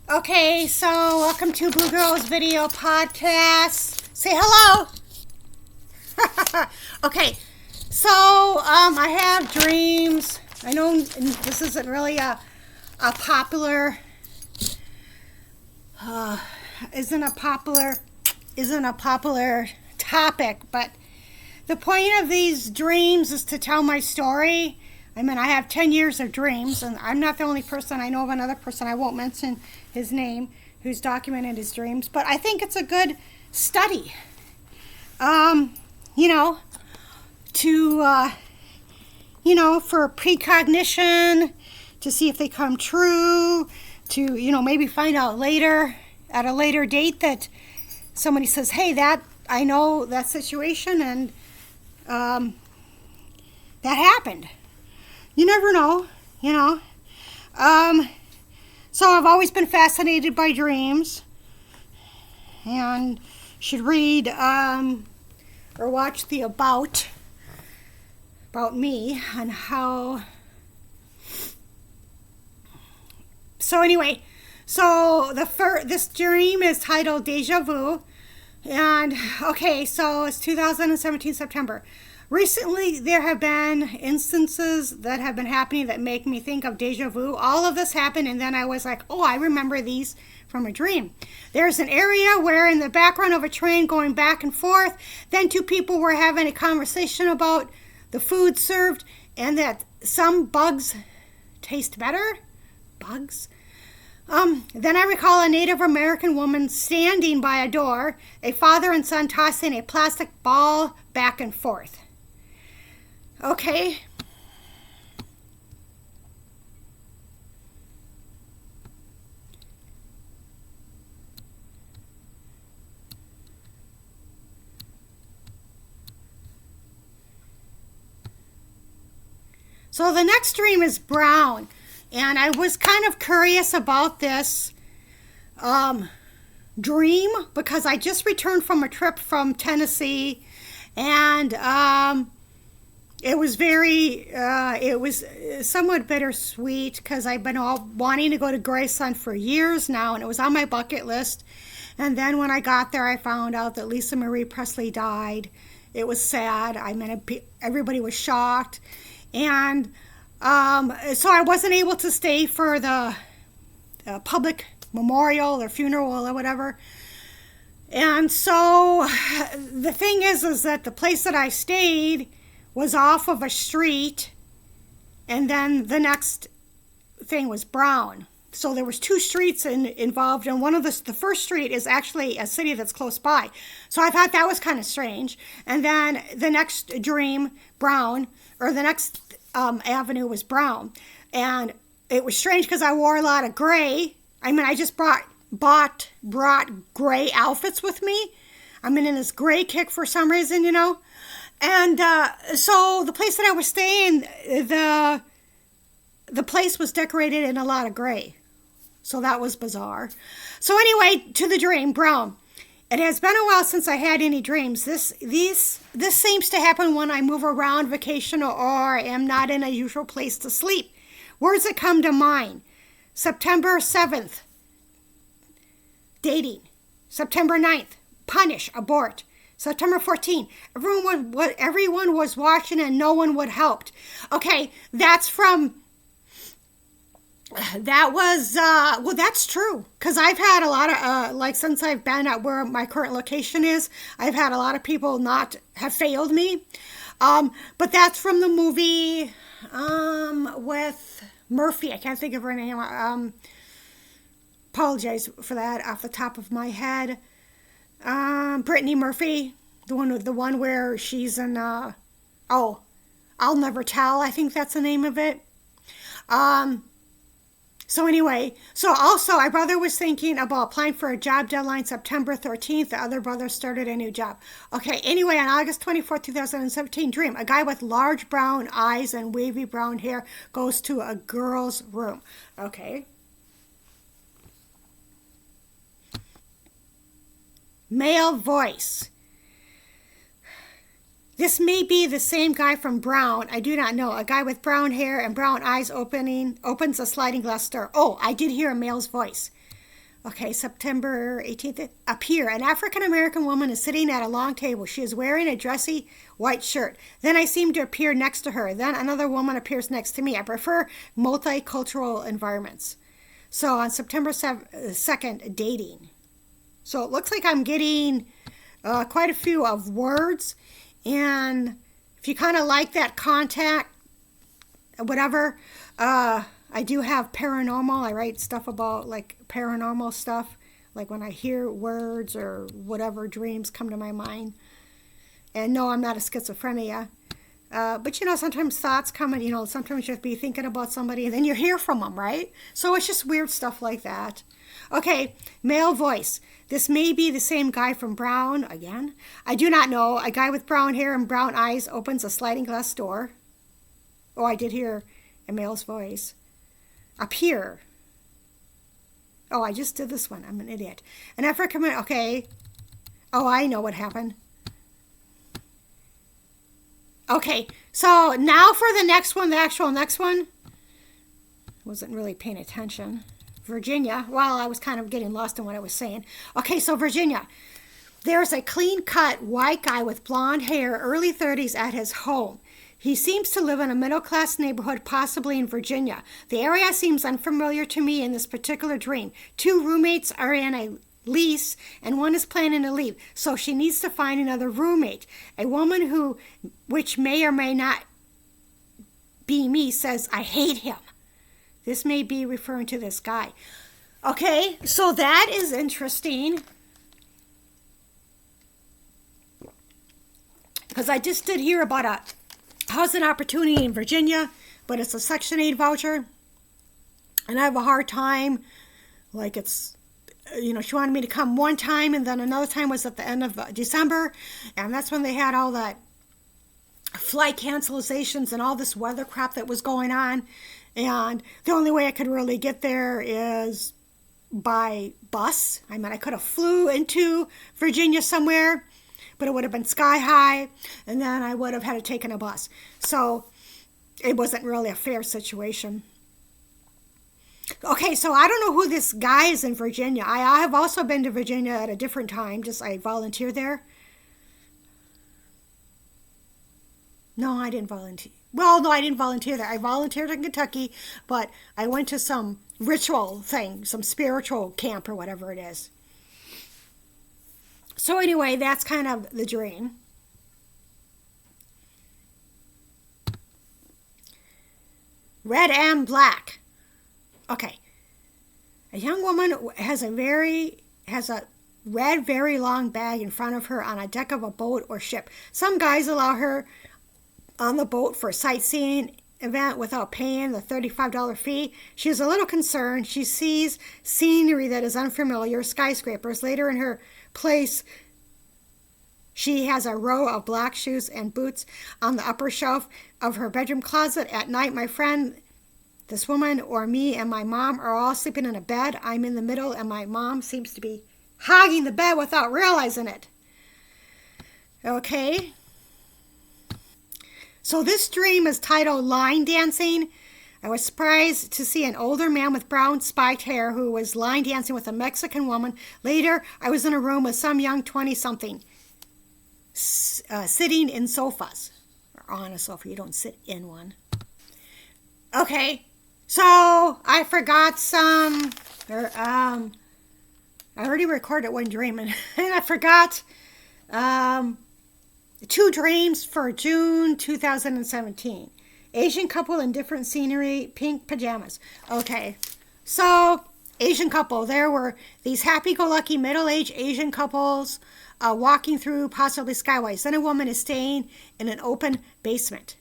Okay, so welcome to Blue Girls Video Podcast. Say hello. Okay, so I have dreams. I know this isn't really a popular, isn't a popular topic, but the point of these dreams is to tell my story. I mean, I have 10 years of dreams, and I'm not the only person. I know of another person, I won't mention his name, who's documented his dreams, but I think it's a good study, for precognition, to see if they come true, to, maybe find out later, at a later date, that somebody says, hey, that, I know that situation, and that happened. You never know, So I've always been fascinated by dreams, and should read or watch the about me on how. So anyway, this dream is titled Deja Vu, and okay, so it's 2017 September. Recently, there have been instances that have been happening that make me think of deja vu. All of this happened, and then I was like, oh, I remember these from a dream. There's an area where in the background of a train going back and forth, then two people were having a conversation about the food served and that some bugs taste better. Bugs? Then I recall a Native American woman standing by a door, a father and son tossing a plastic ball back and forth. Okay. So the next dream is brown, and I was kind of curious about this dream because I just returned from a trip from Tennessee, and it was somewhat bittersweet because I've been wanting to go to Graceland for years now, and it was on my bucket list. And then when I got there, I found out that Lisa Marie Presley died. It was sad. I mean, everybody was shocked. And so I wasn't able to stay for the public memorial or funeral or whatever. And so the thing is that the place that I stayed was off of a street, and then the next thing was brown. So there was two streets involved, and one of the first street is actually a city that's close by. So I thought that was kind of strange. And then the next dream, brown, or the next avenue was brown. And it was strange because I wore a lot of gray. I mean, I just brought gray outfits with me. I'm in this gray kick for some reason, And so the place that I was staying, the place was decorated in a lot of gray. So that was bizarre. So anyway, to the dream, brown. It has been a while since I had any dreams. This seems to happen when I move around, vacation, or am not in a usual place to sleep. Words that come to mind. September 7th, dating. September 9th, punish, abort. September 14th, everyone was watching and no one would help. Okay, that's true. Because I've had a lot of, since I've been at where my current location is, I've had a lot of people not have failed me. But that's from the movie with Murphy. I can't think of her name. Apologize for that off the top of my head. Brittany Murphy, the one where she's in, I'll Never Tell, I think that's the name of it. So anyway, my brother was thinking about applying for a job deadline September 13th. The other brother started a new job. Okay, anyway, on August 24th, 2017, dream. A guy with large brown eyes and wavy brown hair goes to a girl's room. Okay. Male voice. This may be the same guy from Brown. I do not know. A guy with brown hair and brown eyes opens a sliding glass door. Oh, I did hear a male's voice. Okay, September 18th. Appear. An African American woman is sitting at a long table. She is wearing a dressy white shirt. Then I seem to appear next to her. Then another woman appears next to me. I prefer multicultural environments. So on September 2nd, dating. So it looks like I'm getting quite a few of words. And if you kind of like that contact, whatever, I do have paranormal. I write stuff about like paranormal stuff, like when I hear words or whatever dreams come to my mind. And no, I'm not a schizophrenia. But sometimes thoughts come and, sometimes you have to be thinking about somebody and then you hear from them, right? So it's just weird stuff like that. Okay, male voice. This may be the same guy from Brown again. I do not know. A guy with brown hair and brown eyes opens a sliding glass door. Oh, I did hear a male's voice. Appear. Oh, I just did this one. I'm an idiot. An African, okay. Oh, I know what happened. Okay, so now for the next one, the actual next one. Wasn't really paying attention. Virginia. Well, I was kind of getting lost in what I was saying. Okay, so Virginia. There's a clean-cut white guy with blonde hair, early 30s, at his home. He seems to live in a middle-class neighborhood, possibly in Virginia. The area seems unfamiliar to me in this particular dream. 2 roommates are in a lease, and one is planning to leave, so she needs to find another roommate. A woman which may or may not be me, says, I hate him. This may be referring to this guy. Okay, so that is interesting. Because I just did hear about a housing opportunity in Virginia, but it's a Section 8 voucher. And I have a hard time. Like she wanted me to come one time, and then another time was at the end of December. And that's when they had all that flight cancelations and all this weather crap that was going on. And the only way I could really get there is by bus. I mean, I could have flew into Virginia somewhere, but it would have been sky high, and then I would have had to take a bus. So it wasn't really a fair situation. Okay, so I don't know who this guy is in Virginia. I have also been to Virginia at a different time. I volunteered there. No, I didn't volunteer. Well, no, I didn't volunteer there. I volunteered in Kentucky, but I went to some ritual thing, some spiritual camp or whatever it is. So anyway, that's kind of the dream. Red and black. Okay. A young woman has a red, very long bag in front of her on a deck of a boat or ship. Some guys allow her on the boat for a sightseeing event without paying the $35 fee. She is a little concerned. She sees scenery that is unfamiliar, skyscrapers. Later in her place, she has a row of black shoes and boots on the upper shelf of her bedroom closet. At night, my friend, this woman, or me and my mom are all sleeping in a bed. I'm in the middle, and my mom seems to be hogging the bed without realizing it. Okay. So this dream is titled Line Dancing. I was surprised to see an older man with brown spiked hair who was line dancing with a Mexican woman. Later, I was in a room with some young 20-something sitting in sofas. Or on a sofa. You don't sit in one. Okay. So I forgot some. I already recorded one dream, and I forgot 2 dreams for June 2017. Asian couple in different scenery, pink pajamas. Okay, so Asian couple. There were these happy-go-lucky middle-aged Asian couples walking through possibly skyways. Then a woman is staying in an open basement.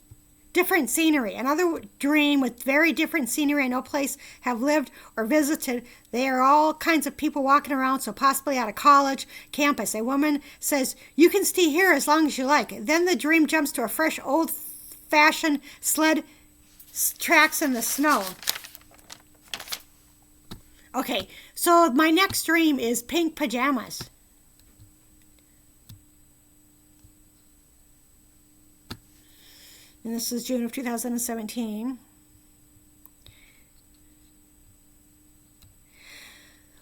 Different scenery. Another dream with very different scenery I no place have lived or visited. There are all kinds of people walking around, so possibly at a college campus. A woman says, you can stay here as long as you like. Then the dream jumps to a fresh, old-fashioned sled tracks in the snow. Okay, so my next dream is pink pajamas. And this is June of 2017.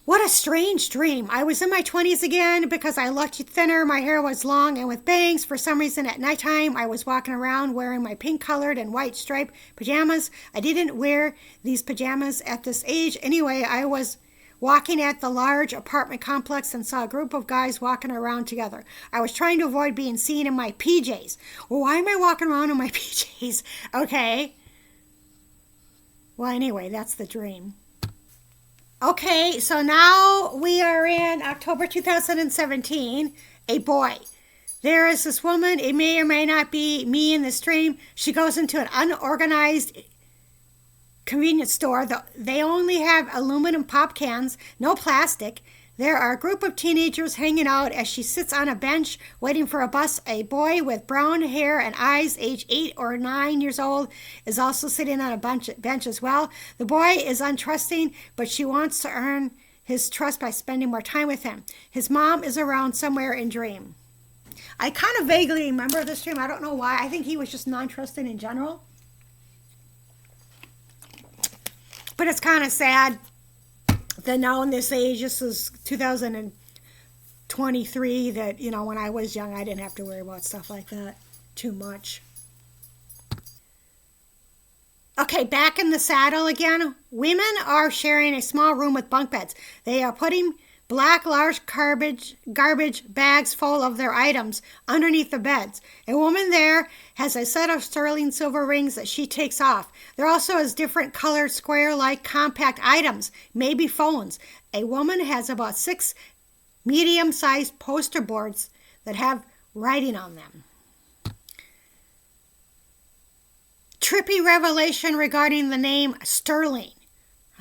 What a strange dream. I was in my 20s again because I looked thinner, my hair was long and with bangs. For some reason at nighttime, I was walking around wearing my pink-colored and white striped pajamas. I didn't wear these pajamas at this age. Anyway, I was walking at the large apartment complex and saw a group of guys walking around together. I was trying to avoid being seen in my PJs. Well, why am I walking around in my PJs? Okay. Well, anyway, that's the dream. Okay, so now we are in October 2017. A boy. There is this woman. It may or may not be me in this dream. She goes into an unorganized convenience store. They only have aluminum pop cans, no plastic. There are a group of teenagers hanging out as she sits on a bench waiting for a bus. A boy with brown hair and eyes, age 8 or 9 years old, is also sitting on a bench as well. The boy is untrusting, but she wants to earn his trust by spending more time with him. His mom is around somewhere in dream. I kind of vaguely remember this dream. I don't know why. I think he was just non-trusting in general. But it's kind of sad that now in this age, this is 2023, that, when I was young, I didn't have to worry about stuff like that too much. Okay, back in the saddle again. Women are sharing a small room with bunk beds. They are putting black large garbage bags full of their items underneath the beds. A woman there has a set of sterling silver rings that she takes off. There also is different colored square-like compact items, maybe phones. A woman has about 6 medium-sized poster boards that have writing on them. Trippy revelation regarding the name Sterling.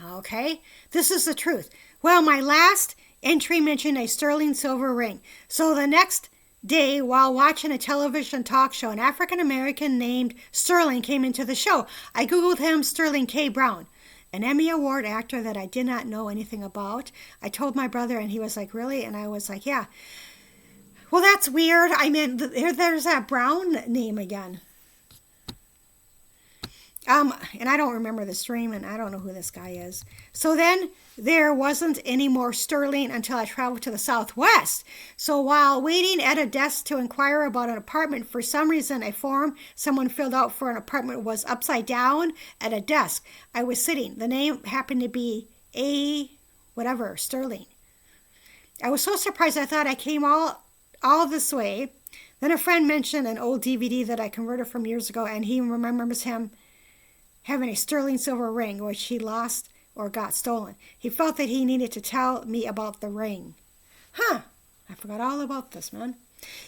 Okay, this is the truth. Well, my last entry mentioned a sterling silver ring. So the next day, while watching a television talk show, an African-American named Sterling came into the show. I Googled him, Sterling K. Brown, an Emmy Award actor that I did not know anything about. I told my brother, and he was like, really? And I was like, yeah. Well, that's weird. I mean, there's that Brown name again. And I don't remember the stream, and I don't know who this guy is. So then there wasn't any more sterling until I traveled to the Southwest. So while waiting at a desk to inquire about an apartment, for some reason a form someone filled out for an apartment was upside down at a desk. I was sitting. The name happened to be Sterling. I was so surprised I thought I came all this way. Then a friend mentioned an old DVD that I converted from years ago, and he remembers him having a sterling silver ring, which he lost or got stolen. He felt that he needed to tell me about the ring. I forgot all about this, man.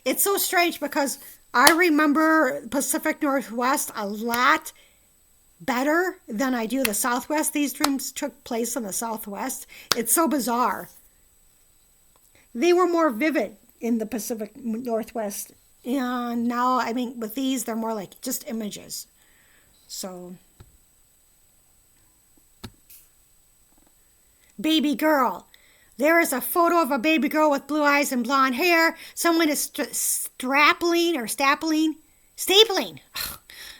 It's so strange because I remember Pacific Northwest a lot better than I do the Southwest. These dreams took place in the Southwest. It's so bizarre. They were more vivid in the Pacific Northwest. And now, I mean, with these, they're more like just images. So, baby girl. There is a photo of a baby girl with blue eyes and blonde hair. Someone is stapling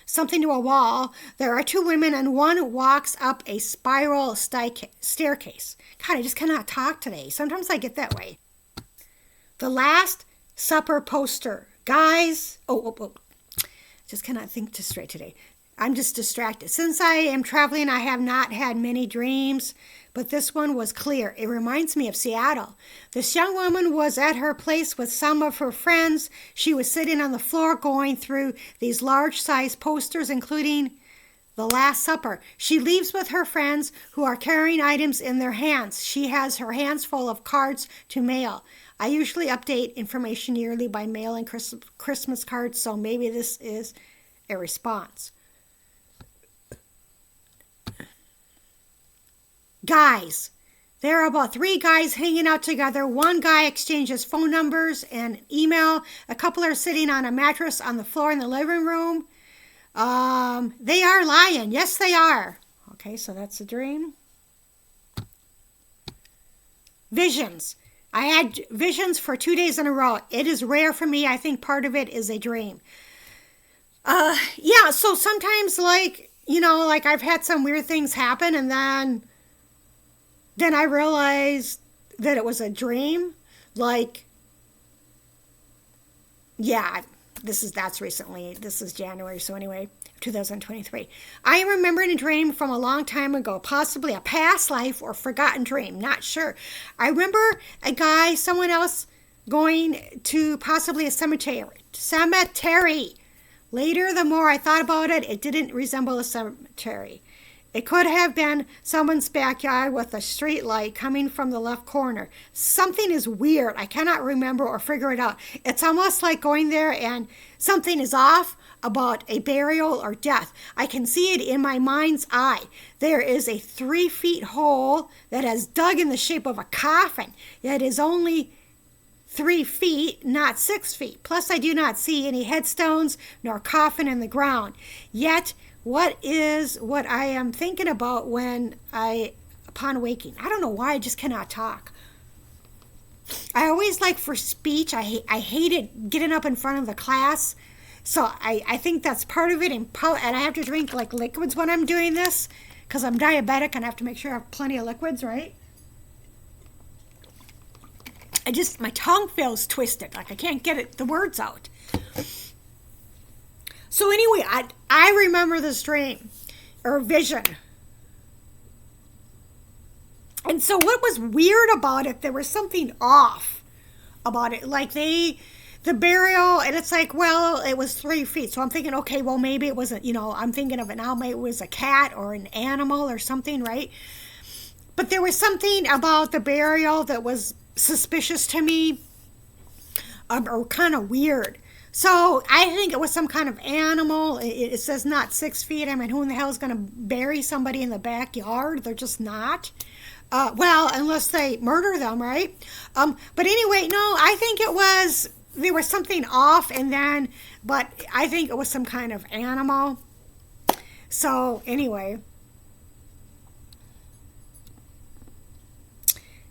something to a wall. There are 2 women, and one walks up a spiral staircase. God, I just cannot talk today. Sometimes I get that way. The Last Supper poster. Guys, just cannot think straight today. I'm just distracted. Since I am traveling, I have not had many dreams, but this one was clear. It reminds me of Seattle. This young woman was at her place with some of her friends. She was sitting on the floor going through these large-sized posters, including The Last Supper. She leaves with her friends who are carrying items in their hands. She has her hands full of cards to mail. I usually update information yearly by mailing Christmas cards, so maybe this is a response. Guys. There are about 3 guys hanging out together. One guy exchanges phone numbers and email. A couple are sitting on a mattress on the floor in the living room. They are lying. Yes, they are. Okay, so that's a dream. Visions. I had visions for 2 days in a row. It is rare for me. I think part of it is a dream. Yeah, so sometimes like I've had some weird things happen, and then I realized that it was a dream. Like, yeah, that's recently. This is January, so anyway, 2023. I am remembering a dream from a long time ago, possibly a past life or forgotten dream, not sure. I remember someone else going to possibly a cemetery. Later, the more I thought about it, it didn't resemble a cemetery. It could have been someone's backyard with a street light coming from the left corner. Something is weird. I cannot remember or figure it out. It's almost like going there and something is off about a burial or death. I can see it in my mind's eye. There is a 3-foot hole that has dug in the shape of a coffin. It is only 3 feet, not 6 feet. Plus, I do not see any headstones nor coffin in the ground. Yet, what I am thinking about upon waking? I don't know why, I just cannot talk. I always like for speech, I hated getting up in front of the class. So I think that's part of it. And I have to drink like liquids when I'm doing this because I'm diabetic and I have to make sure I have plenty of liquids, right? My tongue feels twisted. Like I can't get the words out. So anyway, I remember this dream or vision. And so what was weird about it, there was something off about it. Like the burial, and it's like, well, it was 3 feet. So I'm thinking, okay, well, maybe it wasn't, I'm thinking of it now. Maybe it was a cat or an animal or something, right? But there was something about the burial that was suspicious to me or kind of weird. So I think it was some kind of animal. It says not 6 feet. I mean, who in the hell is going to bury somebody in the backyard? They're just not. Well, unless they murder them, right? But anyway, no, I think there was something off but I think it was some kind of animal. So anyway.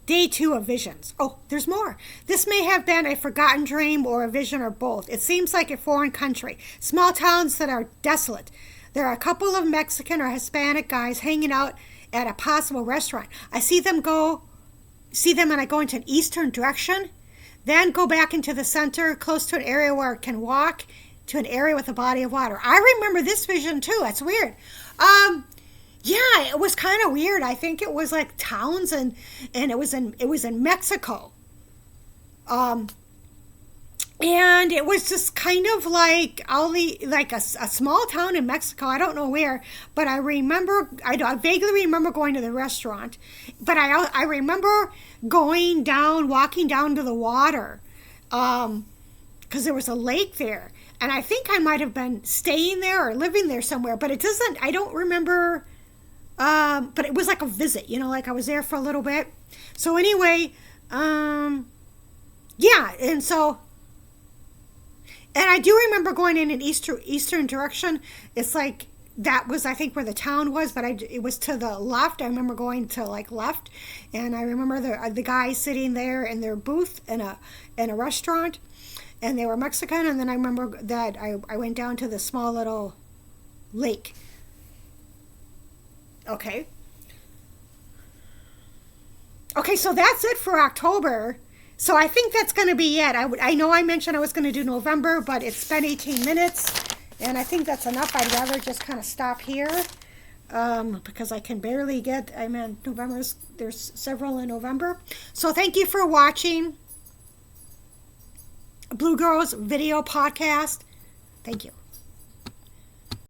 Day 2 of visions. Oh, there's more. This may have been a forgotten dream or a vision or both. It seems like a foreign country. Small towns that are desolate. There are a couple of Mexican or Hispanic guys hanging out at a possible restaurant. I see them and I go into an eastern direction, then go back into the center, close to an area where I can walk to an area with a body of water. I remember this vision too. That's weird. Yeah, it was kind of weird. I think it was like towns and it was in Mexico. And it was just kind of like a small town in Mexico. I don't know where, but I vaguely remember going to the restaurant. But I remember walking down to the water, because there was a lake there, and I think I might have been staying there or living there somewhere. But I don't remember. But it was like a visit, like I was there for a little bit. So anyway, yeah, and I do remember going in an eastern direction. It's like that was, I think, where the town was, but it was to the left. I remember going to like left, and I remember the guys sitting there in their booth in a restaurant, and they were Mexican. And then I remember that I went down to the small little lake. Okay, so that's it for October. So I think that's going to be it. I know I mentioned I was going to do November, but it's been 18 minutes, and I think that's enough. I'd rather just kind of stop here because I can barely there's several in November. So thank you for watching Blue Girls Video Podcast. Thank you.